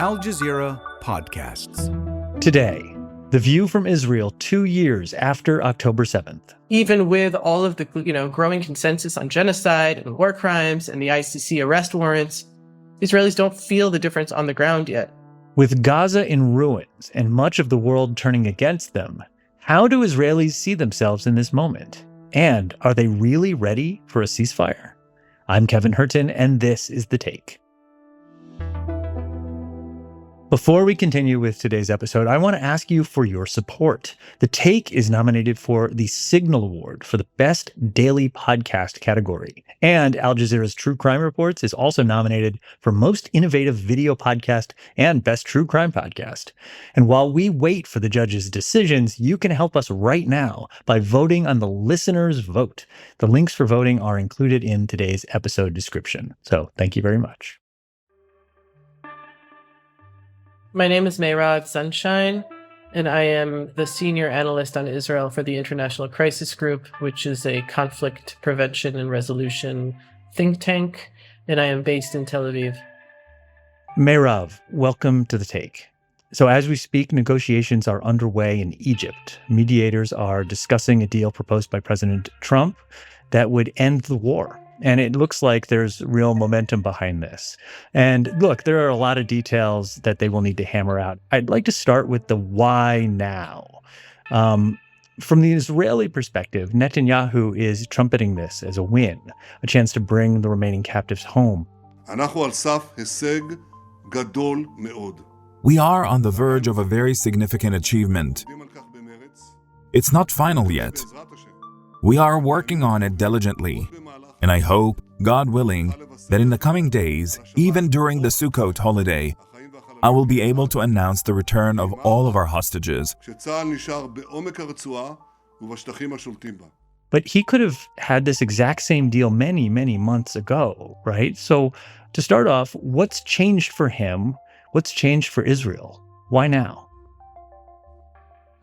Al Jazeera podcasts. Today, the view from Israel 2 years after October 7th. Even with all of the growing consensus on genocide and war crimes and the ICC arrest warrants, Israelis don't feel the difference on the ground yet. With Gaza in ruins and much of the world turning against them, how do Israelis see themselves in this moment? And are they really ready for a ceasefire? I'm Kevin Hirten, and this is The Take. Before we continue with today's episode, I want to ask you for your support. The Take is nominated for the Signal Award for the Best Daily Podcast category. And Al Jazeera's True Crime Reports is also nominated for Most Innovative Video Podcast and Best True Crime Podcast. And while we wait for the judges' decisions, you can help us right now by voting on the listener's vote. The links for voting are included in today's episode description. So thank you very much. My name is Mairav Zonszein, and I am the senior analyst on Israel for the International Crisis Group, which is a conflict prevention and resolution think tank, and I am based in Tel Aviv. Mairav, welcome to The Take. So as we speak, negotiations are underway in Egypt. Mediators are discussing a deal proposed by President Trump that would end the war. And it looks like there's real momentum behind this. And look, there are a lot of details that they will need to hammer out. I'd like to start with the why now. From the Israeli perspective, Netanyahu is trumpeting this as a win, a chance to bring the remaining captives home. We are on the verge of a very significant achievement. It's not final yet. We are working on it diligently. And I hope, God willing, that in the coming days, even during the Sukkot holiday, I will be able to announce the return of all of our hostages. But he could have had this exact same deal many, many months ago, right? So to start off, what's changed for him? What's changed for Israel? Why now?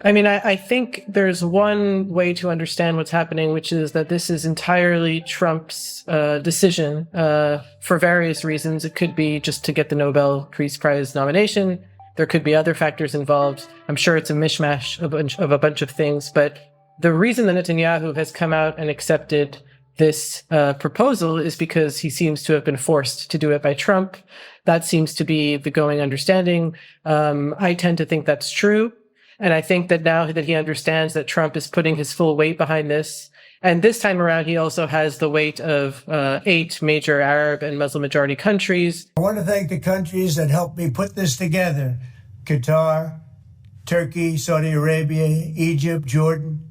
I mean, I think there's one way to understand what's happening, which is that this is entirely Trump's decision for various reasons. It could be just to get the Nobel Peace Prize nomination. There could be other factors involved. I'm sure it's a mishmash of a bunch of things. But the reason that Netanyahu has come out and accepted this proposal is because he seems to have been forced to do it by Trump. That seems to be the going understanding. I tend to think that's true. And I think that now that he understands that Trump is putting his full weight behind this, and this time around, he also has the weight of 8 major Arab and Muslim majority countries. I want to thank the countries that helped me put this together. Qatar, Turkey, Saudi Arabia, Egypt, Jordan,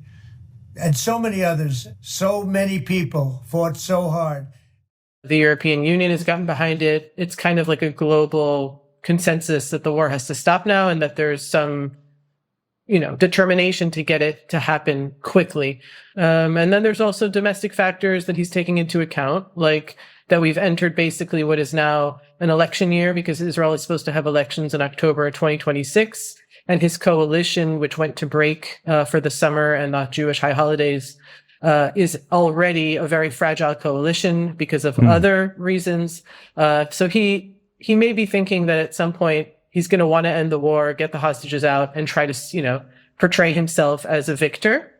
and so many others. So many people fought so hard. The European Union has gotten behind it. It's kind of like a global consensus that the war has to stop now and that there's some determination to get it to happen quickly. And then there's also domestic factors that he's taking into account, like that we've entered basically what is now an election year because Israel is supposed to have elections in October 2026. And his coalition, which went to break for the summer and the Jewish high holidays, is already a very fragile coalition because of other reasons. So he may be thinking that at some point, he's going to want to end the war, get the hostages out, and try to, portray himself as a victor.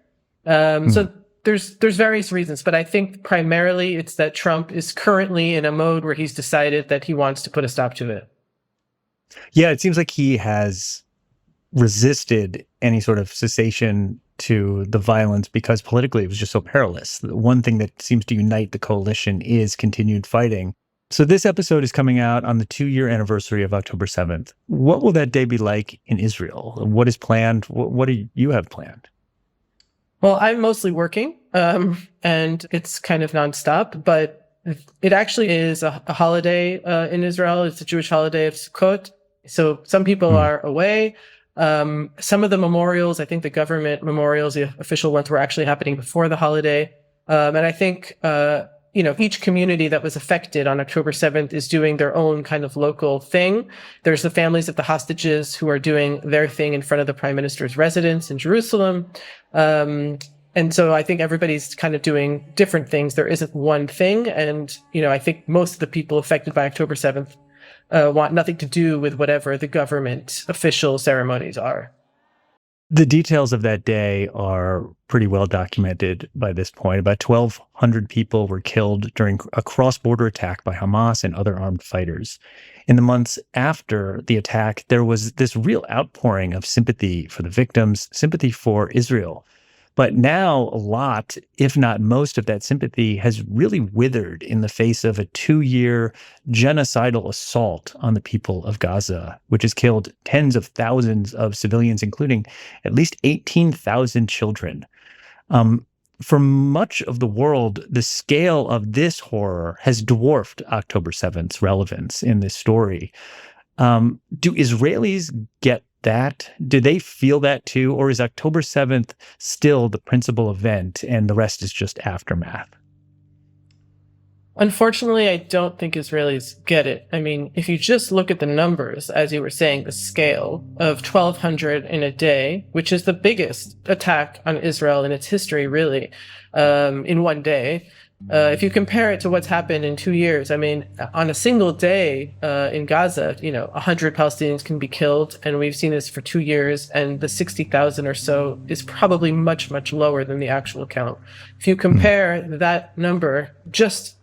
So there's various reasons, but I think primarily it's that Trump is currently in a mode where he's decided that he wants to put a stop to it. Yeah, it seems like he has resisted any sort of cessation to the violence because politically it was just so perilous. The one thing that seems to unite the coalition is continued fighting. So this episode is coming out on the 2-year anniversary of October 7th. What will that day be like in Israel? What is planned? What do you have planned? Well, I'm mostly working, and it's kind of nonstop, but it actually is a holiday in Israel. It's a Jewish holiday of Sukkot. So some people are away. Some of the memorials, I think the government memorials, the official ones, were actually happening before the holiday. And I think each community that was affected on October 7th is doing their own kind of local thing. There's the families of the hostages who are doing their thing in front of the prime minister's residence in Jerusalem. And so I think everybody's kind of doing different things. There isn't one thing. And, I think most of the people affected by October 7th want nothing to do with whatever the government official ceremonies are. The details of that day are pretty well documented by this point. About 1,200 people were killed during a cross-border attack by Hamas and other armed fighters. In the months after the attack, there was this real outpouring of sympathy for the victims, sympathy for Israel. But now a lot, if not most of that sympathy has really withered in the face of a 2-year genocidal assault on the people of Gaza, which has killed tens of thousands of civilians, including at least 18,000 children. For much of the world, the scale of this horror has dwarfed October 7th's relevance in this story. Do Israelis get that? Do they feel that too? Or is October 7th still the principal event and the rest is just aftermath? Unfortunately, I don't think Israelis get it. I mean, if you just look at the numbers, as you were saying, the scale of 1,200 in a day, which is the biggest attack on Israel in its history, really, in one day. If you compare it to what's happened in 2 years, I mean, on a single day in Gaza, 100 Palestinians can be killed, and we've seen this for 2 years, and the 60,000 or so is probably much, much lower than the actual count. If you compare that number, just,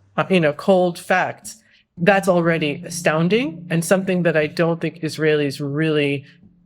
cold facts, that's already astounding and something that I don't think Israelis really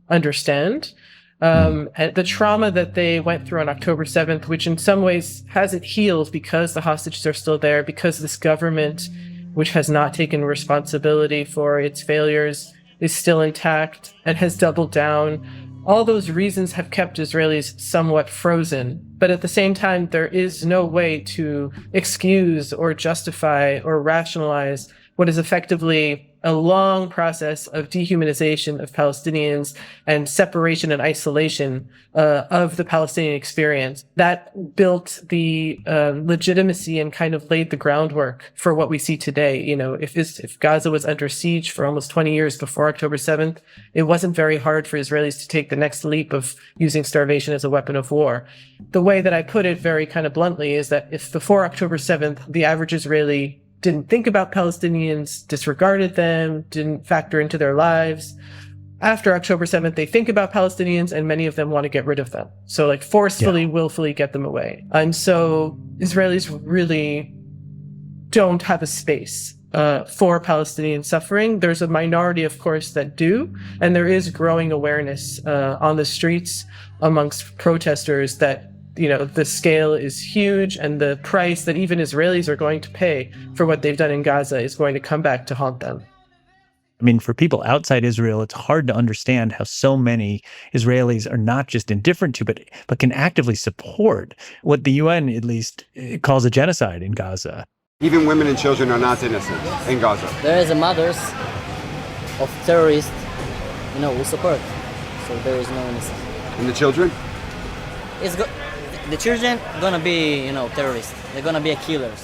understand. And the trauma that they went through on October 7th, which in some ways hasn't healed because the hostages are still there, because this government, which has not taken responsibility for its failures, is still intact and has doubled down. All those reasons have kept Israelis somewhat frozen. But at the same time, there is no way to excuse or justify or rationalize what is effectively a long process of dehumanization of Palestinians and separation and isolation of the Palestinian experience. That built the legitimacy and kind of laid the groundwork for what we see today. If Gaza was under siege for almost 20 years before October 7th, it wasn't very hard for Israelis to take the next leap of using starvation as a weapon of war. The way that I put it very kind of bluntly is that if before October 7th, the average Israeli didn't think about Palestinians, disregarded them, didn't factor into their lives, after October 7th, they think about Palestinians and many of them want to get rid of them. So forcefully, willfully get them away. And so Israelis really don't have a space for Palestinian suffering. There's a minority, of course, that do. And there is growing awareness on the streets amongst protesters that the scale is huge and the price that even Israelis are going to pay for what they've done in Gaza is going to come back to haunt them. I mean, for people outside Israel, it's hard to understand how so many Israelis are not just indifferent to, but can actively support what the UN at least calls a genocide in Gaza. Even women and children are not innocent in Gaza. There is a mothers of terrorists, who support. So there is no innocence. And the children? The children gonna be, terrorists. They're gonna be killers.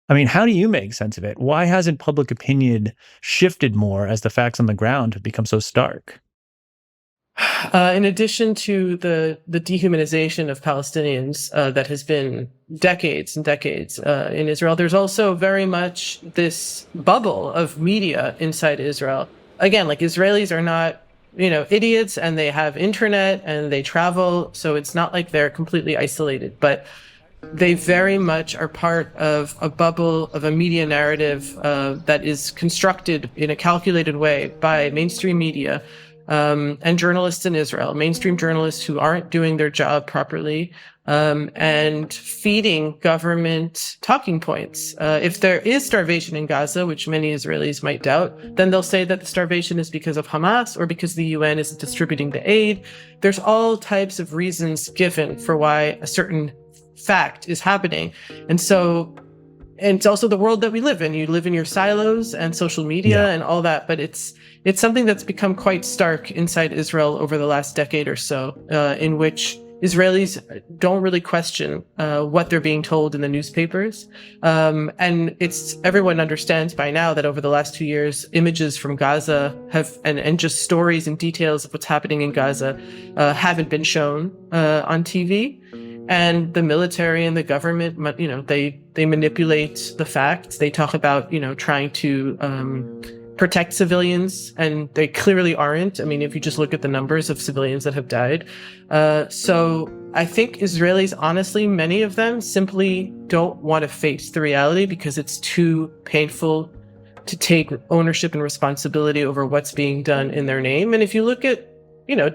I mean, how do you make sense of it? Why hasn't public opinion shifted more as the facts on the ground have become so stark? In addition to the dehumanization of Palestinians that has been decades and decades in Israel, there's also very much this bubble of media inside Israel. Again, Israelis are not idiots, and they have internet and they travel. So it's not like they're completely isolated, but they very much are part of a bubble of a media narrative that is constructed in a calculated way by mainstream media and journalists in Israel, mainstream journalists who aren't doing their job properly, and feeding government talking points. If there is starvation in Gaza, which many Israelis might doubt, then they'll say that the starvation is because of Hamas or because the UN isn't distributing the aid. There's all types of reasons given for why a certain fact is happening. And it's also the world that we live in. You live in your silos and social media and all that, but it's something that's become quite stark inside Israel over the last decade or so, in which Israelis don't really question what they're being told in the newspapers. And everyone understands by now that over the last 2 years, images from Gaza and just stories and details of what's happening in Gaza haven't been shown on TV. And the military and the government, they manipulate the facts. They talk about, trying to protect civilians, and they clearly aren't. I mean, if you just look at the numbers of civilians that have died. So I think Israelis, honestly, many of them simply don't want to face the reality because it's too painful to take ownership and responsibility over what's being done in their name. And if you look at,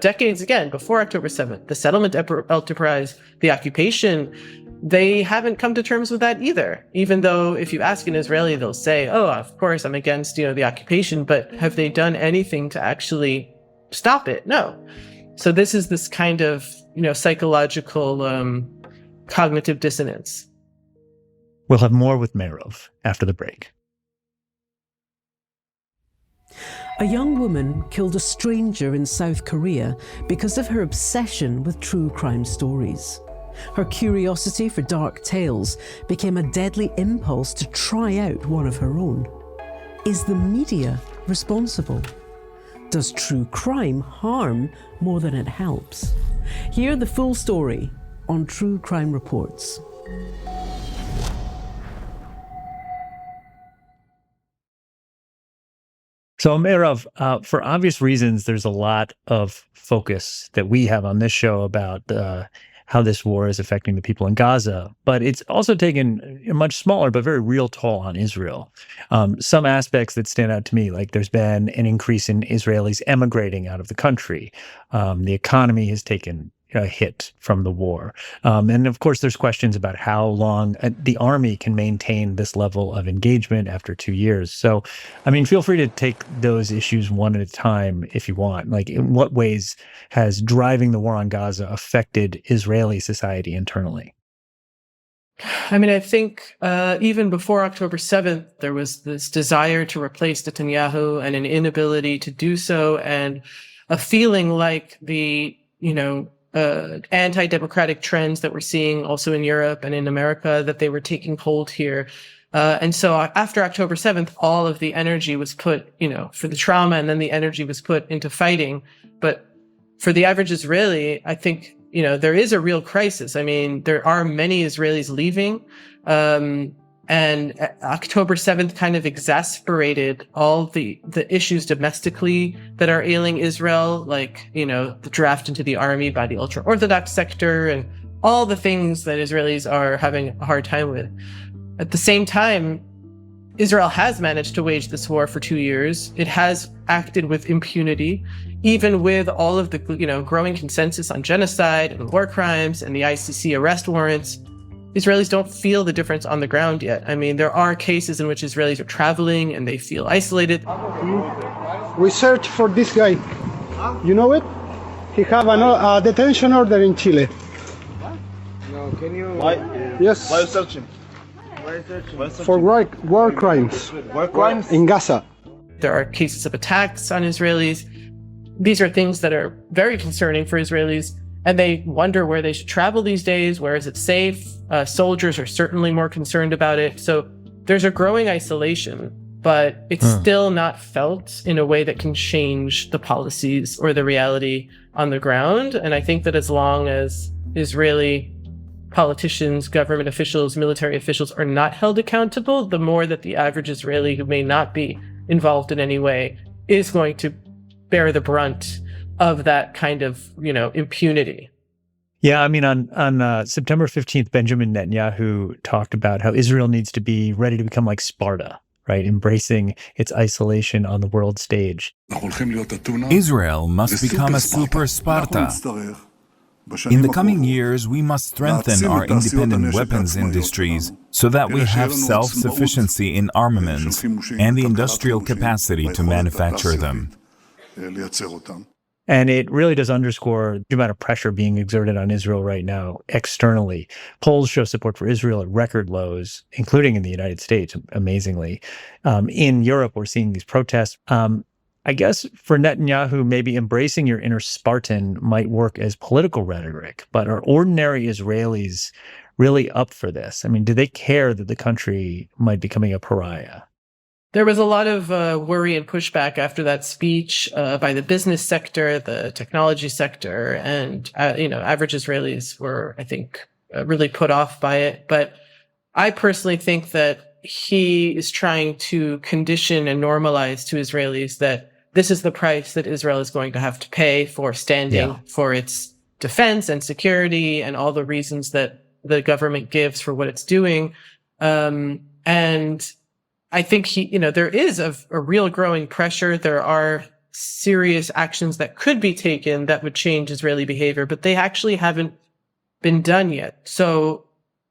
decades again, before October 7th, the settlement enterprise, the occupation, they haven't come to terms with that either. Even though if you ask an Israeli, they'll say, oh, of course, I'm against, the occupation, but have they done anything to actually stop it? No. So this is this kind of, psychological cognitive dissonance. We'll have more with Mairav after the break. A young woman killed a stranger in South Korea because of her obsession with true crime stories. Her curiosity for dark tales became a deadly impulse to try out one of her own. Is the media responsible? Does true crime harm more than it helps? Hear the full story on True Crime Reports. So, Mairav, for obvious reasons, there's a lot of focus that we have on this show about how this war is affecting the people in Gaza, but it's also taken a much smaller but very real toll on Israel. Some aspects that stand out to me, like there's been an increase in Israelis emigrating out of the country. The economy has taken a hit from the war. And of course, there's questions about how long the army can maintain this level of engagement after 2 years. So, feel free to take those issues one at a time if you want. Like, in what ways has driving the war on Gaza affected Israeli society internally? I think even before October 7th, there was this desire to replace Netanyahu and an inability to do so, and a feeling like the, anti-democratic trends that we're seeing also in Europe and in America, that they were taking hold here. And so after October 7th, all of the energy was put, for the trauma, and then the energy was put into fighting. But for the average Israeli, I think, there is a real crisis. There are many Israelis leaving. And October 7th kind of exacerbated all the issues domestically that are ailing Israel, like, the draft into the army by the ultra-Orthodox sector and all the things that Israelis are having a hard time with. At the same time, Israel has managed to wage this war for 2 years. It has acted with impunity, even with all of the, growing consensus on genocide and war crimes and the ICC arrest warrants. Israelis don't feel the difference on the ground yet. There are cases in which Israelis are traveling and they feel isolated. We search for this guy. You know it? He have a detention order in Chile. No, can you? Why? Yes. Why are you searching? For war crimes. War crimes? In Gaza. There are cases of attacks on Israelis. These are things that are very concerning for Israelis. And they wonder where they should travel these days. Where is it safe? Soldiers are certainly more concerned about it. So there's a growing isolation, but it's still not felt in a way that can change the policies or the reality on the ground. And I think that as long as Israeli politicians, government officials, military officials are not held accountable, the more that the average Israeli who may not be involved in any way is going to bear the brunt of that kind of, impunity. Yeah, on September 15th, Benjamin Netanyahu talked about how Israel needs to be ready to become like Sparta, right? Embracing its isolation on the world stage. Israel must become a super Sparta. In the coming years, we must strengthen our independent weapons industries so that we have self-sufficiency in armaments and the industrial capacity to manufacture them. And it really does underscore the amount of pressure being exerted on Israel right now externally. Polls show support for Israel at record lows, including in the United States, amazingly. In Europe, we're seeing these protests. I guess for Netanyahu, maybe embracing your inner Spartan might work as political rhetoric, but are ordinary Israelis really up for this? Do they care that the country might be becoming a pariah? There was a lot of worry and pushback after that speech by the business sector, the technology sector, and average Israelis were, I think, really put off by it. But I personally think that he is trying to condition and normalize to Israelis that this is the price that Israel is going to have to pay for standing for its defense and security and all the reasons that the government gives for what it's doing. And I think there is a real growing pressure. There are serious actions that could be taken that would change Israeli behavior, but they actually haven't been done yet. So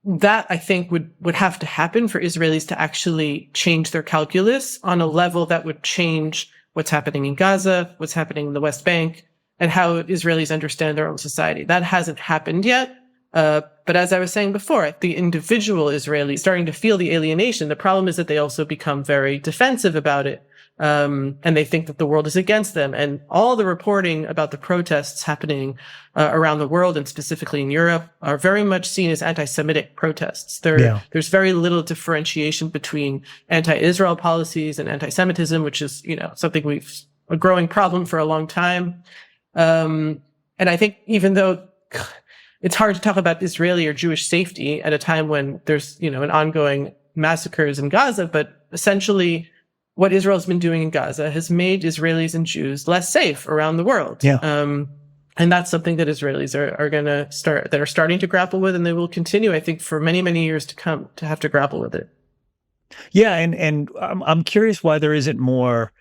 that, I think, would have to happen for Israelis to actually change their calculus on a level that would change what's happening in Gaza, what's happening in the West Bank, and how Israelis understand their own society. That hasn't happened yet. But as I was saying before, the individual Israeli is starting to feel the alienation. The problem is that they also become very defensive about it. And they think that the world is against them. And all the reporting about the protests happening around the world, and specifically in Europe, are very much seen as anti-Semitic protests. There's very little differentiation between anti-Israel policies and anti-Semitism, which is, something a growing problem for a long time. And I think even though it's hard to talk about Israeli or Jewish safety at a time when there's, an ongoing massacres in Gaza, but essentially what Israel's been doing in Gaza has made Israelis and Jews less safe around the world. And that's something that Israelis are starting to grapple with, and they will continue, I think, for many, many years to come to have to grapple with it. Yeah. And I'm curious why there isn't more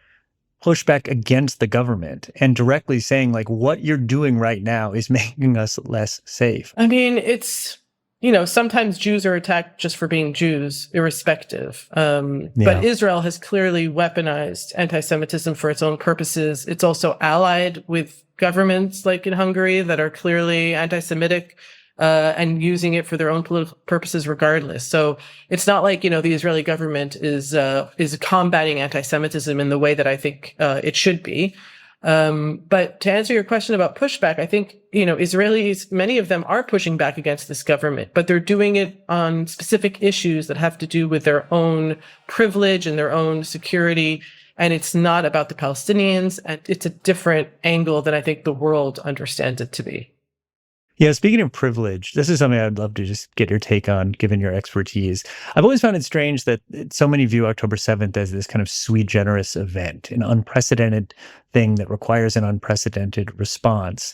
pushback against the government and directly saying, like, what you're doing right now is making us less safe. I mean, it's, sometimes Jews are attacked just for being Jews, irrespective. But Israel has clearly weaponized anti-Semitism for its own purposes. It's also allied with governments like in Hungary that are clearly anti-Semitic, and using it for their own political purposes regardless. So it's not like, the Israeli government is combating anti-Semitism in the way that I think it should be. But to answer your question about pushback, I think, Israelis, many of them are pushing back against this government, but they're doing it on specific issues that have to do with their own privilege and their own security. And it's not about the Palestinians. And it's a different angle than I think the world understands it to be. Yeah, speaking of privilege, this is something I'd love to just get your take on, given your expertise. I've always found it strange that so many view October 7th as this kind of sui generis event, an unprecedented thing that requires an unprecedented response.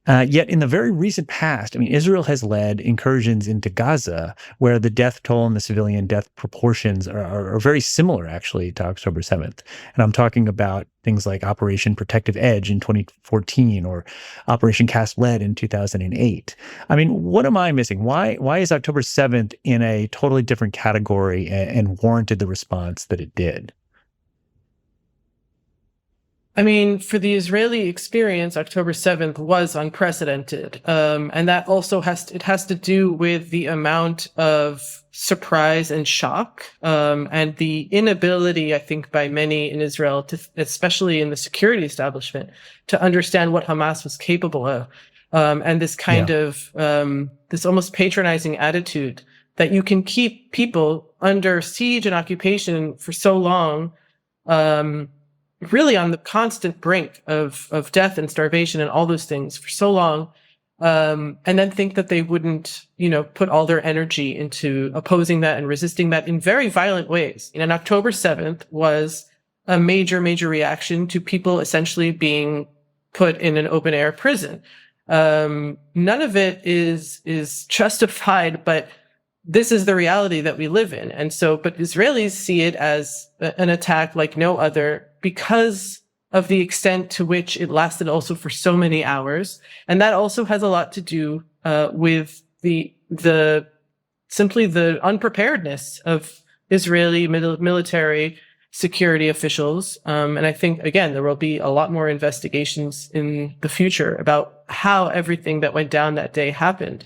Yet in the very recent past, Israel has led incursions into Gaza, where the death toll and the civilian death proportions are very similar, actually, to October 7th. And I'm talking about things like Operation Protective Edge in 2014 or Operation Cast Lead in 2008. What am I missing? Why is October 7th in a totally different category and warranted the response that it did? For the Israeli experience, October 7th was unprecedented. And that also has to do with the amount of surprise and shock, and the inability, I think, by many in Israel, especially in the security establishment, to understand what Hamas was capable of. And this kind of, this almost patronizing attitude that you can keep people under siege and occupation for so long, really on the constant brink of death and starvation and all those things for so long, and then think that they wouldn't, put all their energy into opposing that and resisting that in very violent ways. And October 7th was a major, major reaction to people essentially being put in an open air prison. None of it is justified, but this is the reality that we live in. And so, but Israelis see it as an attack like no other because of the extent to which it lasted also for so many hours. And that also has a lot to do with simply the unpreparedness of Israeli military security officials. And I think, again, there will be a lot more investigations in the future about how everything that went down that day happened.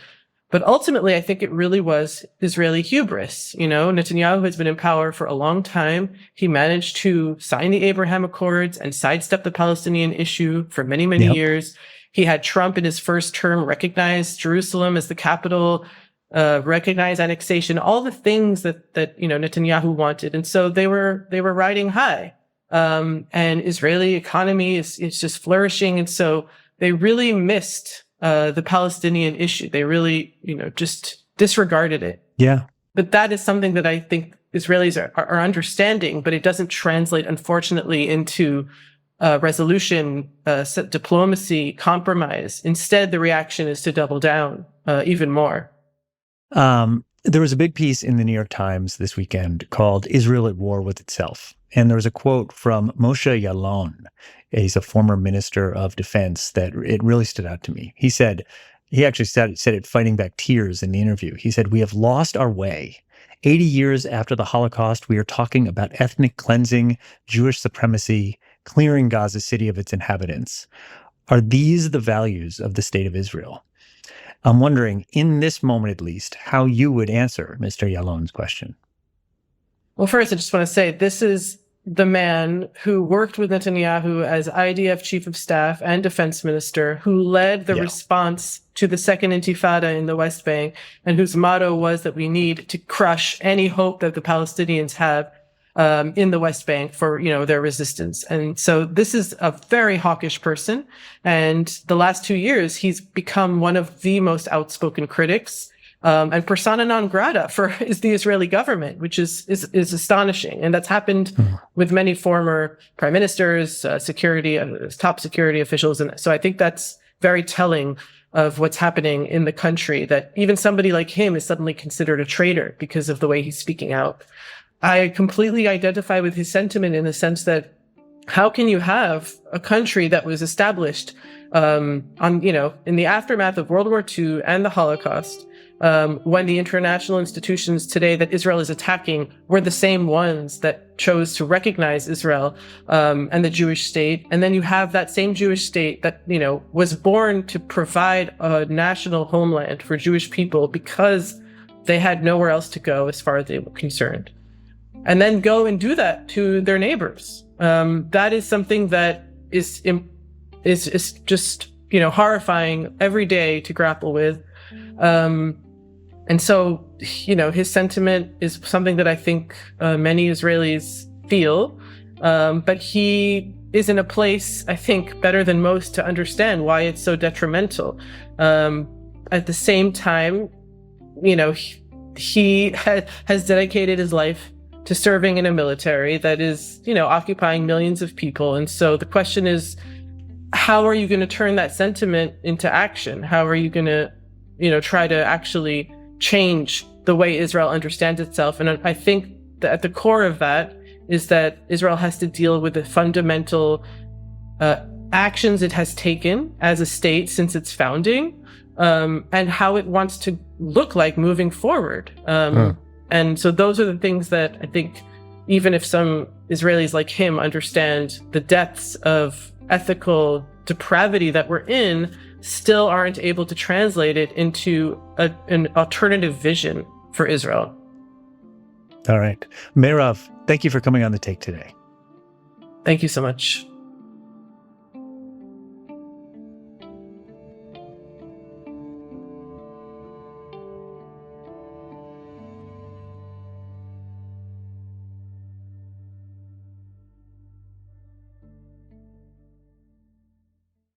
But ultimately, I think it really was Israeli hubris. Netanyahu has been in power for a long time. He managed to sign the Abraham Accords and sidestep the Palestinian issue for many, many years. He had Trump in his first term recognize Jerusalem as the capital, recognize annexation, all the things that Netanyahu wanted. And so they were riding high. And Israeli economy is just flourishing. And so they really missed the Palestinian issue. They really, just disregarded it. Yeah. But that is something that I think Israelis are understanding, but it doesn't translate, unfortunately, into resolution, diplomacy, compromise. Instead, the reaction is to double down even more. There was a big piece in the New York Times this weekend called Israel at War with Itself. And there was a quote from Moshe Yaalon. He's a former minister of defense that it really stood out to me. He actually said it fighting back tears in the interview. He said, "We have lost our way. 80 years after the Holocaust, we are talking about ethnic cleansing, Jewish supremacy, clearing Gaza City of its inhabitants. Are these the values of the state of Israel?" I'm wondering, in this moment at least, how you would answer Mr. Yaalon's question. Well, first, I just want to say this is the man who worked with Netanyahu as IDF chief of staff and defense minister, who led the response to the second intifada in the West Bank, and whose motto was that we need to crush any hope that the Palestinians have in the West Bank for, their resistance. And so this is a very hawkish person. And the last 2 years, he's become one of the most outspoken critics, and persona non grata is the Israeli government, which is astonishing. And that's happened with many former prime ministers, top security officials. And so I think that's very telling of what's happening in the country, that even somebody like him is suddenly considered a traitor because of the way he's speaking out. I completely identify with his sentiment in the sense that how can you have a country that was established in the aftermath of World War II and the Holocaust, when the international institutions today that Israel is attacking were the same ones that chose to recognize Israel and the Jewish state. And then you have that same Jewish state that, was born to provide a national homeland for Jewish people because they had nowhere else to go as far as they were concerned. And then go and do that to their neighbors. That is something that is just, horrifying every day to grapple with. And so, his sentiment is something that I think many Israelis feel. But he is in a place, I think, better than most to understand why it's so detrimental. At the same time, he has dedicated his life to serving in a military that is, occupying millions of people. And so the question is, how are you going to turn that sentiment into action? How are you going to, try to actually change the way Israel understands itself? And I think that at the core of that is that Israel has to deal with the fundamental actions it has taken as a state since its founding, and how it wants to look like moving forward. And so those are the things that I think, even if some Israelis like him understand the depths of ethical depravity that we're in, still aren't able to translate it into an alternative vision for Israel. All right. Mairav, thank you for coming on The Take today. Thank you so much.